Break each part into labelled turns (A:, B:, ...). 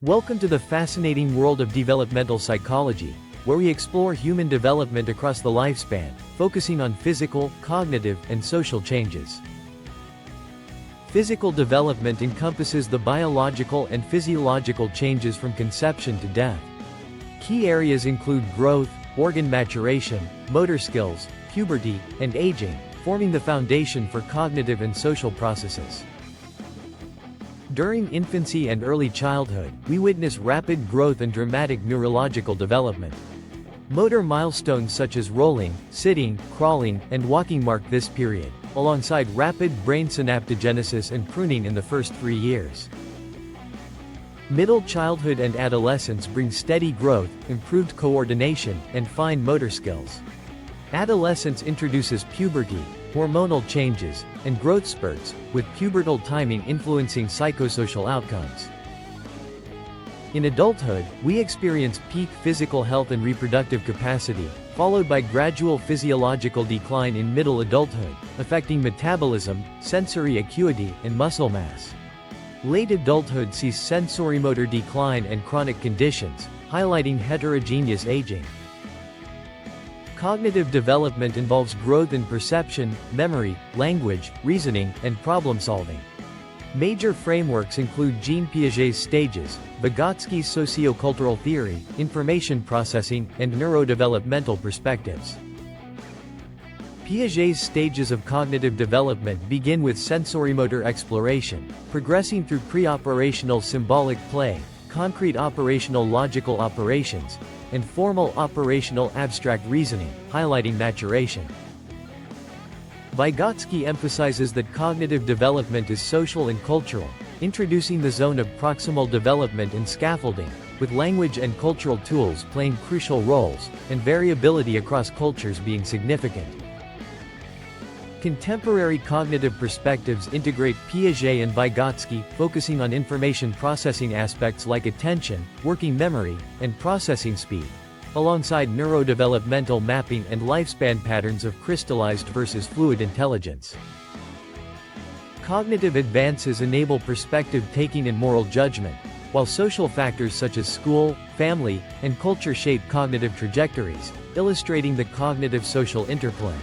A: Welcome to the fascinating world of developmental psychology, where we explore human development across the lifespan, focusing on physical, cognitive, and social changes. Physical development encompasses the biological and physiological changes from conception to death. Key areas include growth, organ maturation, motor skills, puberty, and aging, forming the foundation for cognitive and social processes. During infancy and early childhood, we witness rapid growth and dramatic neurological development. Motor milestones such as rolling, sitting, crawling, and walking mark this period, alongside rapid brain synaptogenesis and pruning in the first 3 years. Middle childhood and adolescence bring steady growth, improved coordination, and fine motor skills. Adolescence introduces puberty, hormonal changes, and growth spurts, with pubertal timing influencing psychosocial outcomes. In adulthood, we experience peak physical health and reproductive capacity, followed by gradual physiological decline in middle adulthood, affecting metabolism, sensory acuity, and muscle mass. Late adulthood sees sensorimotor decline and chronic conditions, highlighting heterogeneous aging. Cognitive development involves growth in perception, memory, language, reasoning, and problem-solving. Major frameworks include Jean Piaget's stages, Vygotsky's sociocultural theory, information processing, and neurodevelopmental perspectives. Piaget's stages of cognitive development begin with sensorimotor exploration, progressing through pre-operational symbolic play, concrete operational logical operations, and formal operational abstract reasoning, highlighting maturation. Vygotsky emphasizes that cognitive development is social and cultural, introducing the zone of proximal development and scaffolding, with language and cultural tools playing crucial roles, and variability across cultures being significant. Contemporary cognitive perspectives integrate Piaget and Vygotsky, focusing on information processing aspects like attention, working memory, and processing speed, alongside neurodevelopmental mapping and lifespan patterns of crystallized versus fluid intelligence. Cognitive advances enable perspective taking and moral judgment, while social factors such as school, family, and culture shape cognitive trajectories, illustrating the cognitive-social interplay.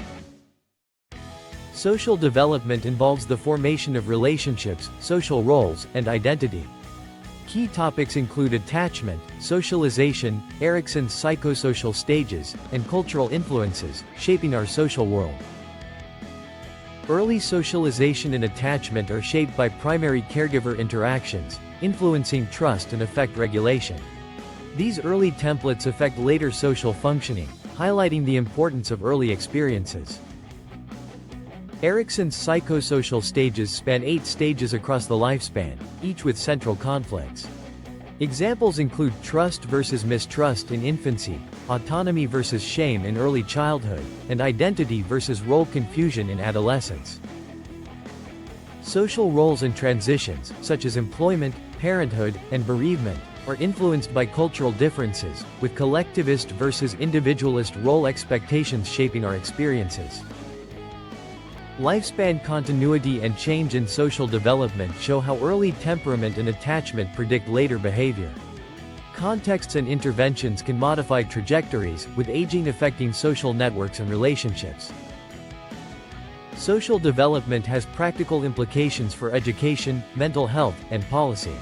A: Social development involves the formation of relationships, social roles, and identity. Key topics include attachment, socialization, Erikson's psychosocial stages, and cultural influences, shaping our social world. Early socialization and attachment are shaped by primary caregiver interactions, influencing trust and affect regulation. These early templates affect later social functioning, highlighting the importance of early experiences. Erikson's psychosocial stages span 8 stages across the lifespan, each with central conflicts. Examples include trust versus mistrust in infancy, autonomy versus shame in early childhood, and identity versus role confusion in adolescence. Social roles and transitions, such as employment, parenthood, and bereavement, are influenced by cultural differences, with collectivist versus individualist role expectations shaping our experiences. Lifespan continuity and change in social development show how early temperament and attachment predict later behavior. Contexts and interventions can modify trajectories, with aging affecting social networks and relationships. Social development has practical implications for education, mental health, and policy.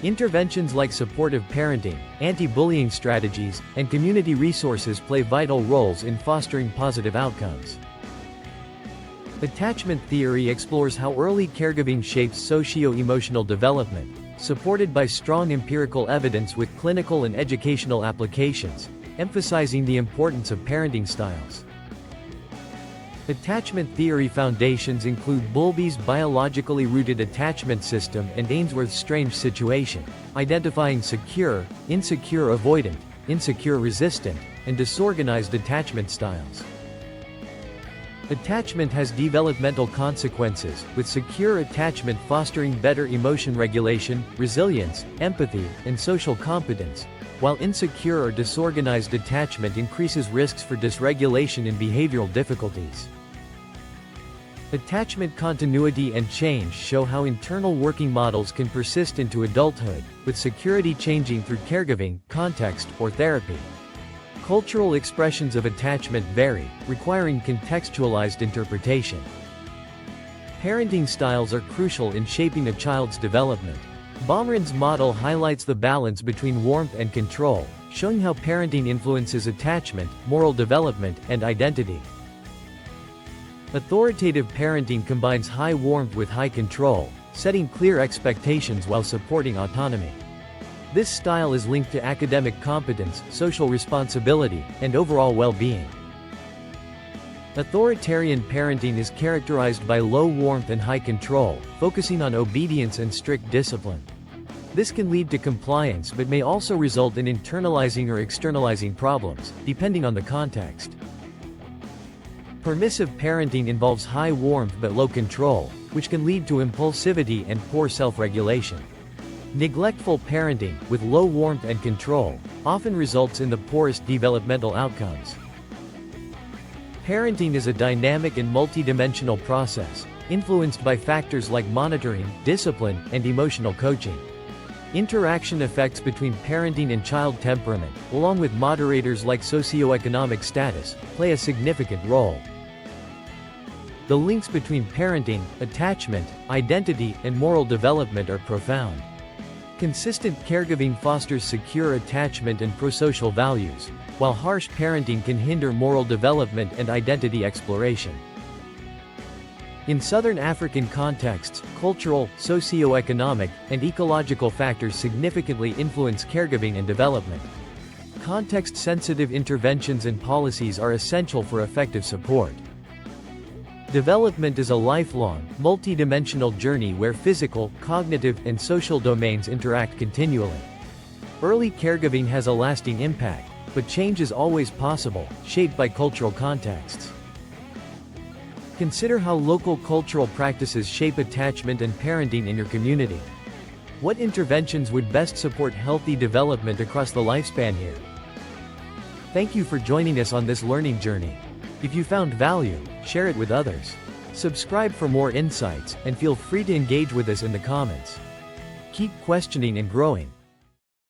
A: Interventions like supportive parenting, anti-bullying strategies, and community resources play vital roles in fostering positive outcomes. Attachment theory explores how early caregiving shapes socio-emotional development, supported by strong empirical evidence with clinical and educational applications, emphasizing the importance of parenting styles. Attachment theory foundations include Bowlby's biologically rooted attachment system and Ainsworth's strange situation, identifying secure, insecure avoidant, insecure resistant, and disorganized attachment styles. Attachment has developmental consequences, with secure attachment fostering better emotion regulation, resilience, empathy, and social competence, while insecure or disorganized attachment increases risks for dysregulation and behavioral difficulties. Attachment continuity and change show how internal working models can persist into adulthood, with security changing through caregiving, context, or therapy. Cultural expressions of attachment vary, requiring contextualized interpretation. Parenting styles are crucial in shaping a child's development. Baumann's model highlights the balance between warmth and control, showing how parenting influences attachment, moral development, and identity. Authoritative parenting combines high warmth with high control, setting clear expectations while supporting autonomy. This style is linked to academic competence, social responsibility, and overall well-being. Authoritarian parenting is characterized by low warmth and high control, focusing on obedience and strict discipline. This can lead to compliance but may also result in internalizing or externalizing problems, depending on the context. Permissive parenting involves high warmth but low control, which can lead to impulsivity and poor self-regulation. Neglectful parenting, with low warmth and control, often results in the poorest developmental outcomes. Parenting is a dynamic and multidimensional process, influenced by factors like monitoring, discipline, and emotional coaching. Interaction effects between parenting and child temperament, along with moderators like socioeconomic status, play a significant role. The links between parenting, attachment, identity, and moral development are profound. Consistent caregiving fosters secure attachment and prosocial values, while harsh parenting can hinder moral development and identity exploration. In Southern African contexts, cultural, socio-economic, and ecological factors significantly influence caregiving and development. Context-sensitive interventions and policies are essential for effective support. Development is a lifelong, multidimensional journey where physical, cognitive, and social domains interact continually. Early caregiving has a lasting impact, but change is always possible, shaped by cultural contexts. Consider how local cultural practices shape attachment and parenting in your community. What interventions would best support healthy development across the lifespan here? Thank you for joining us on this learning journey. If you found value, share it with others. Subscribe for more insights, and feel free to engage with us in the comments. Keep questioning and growing.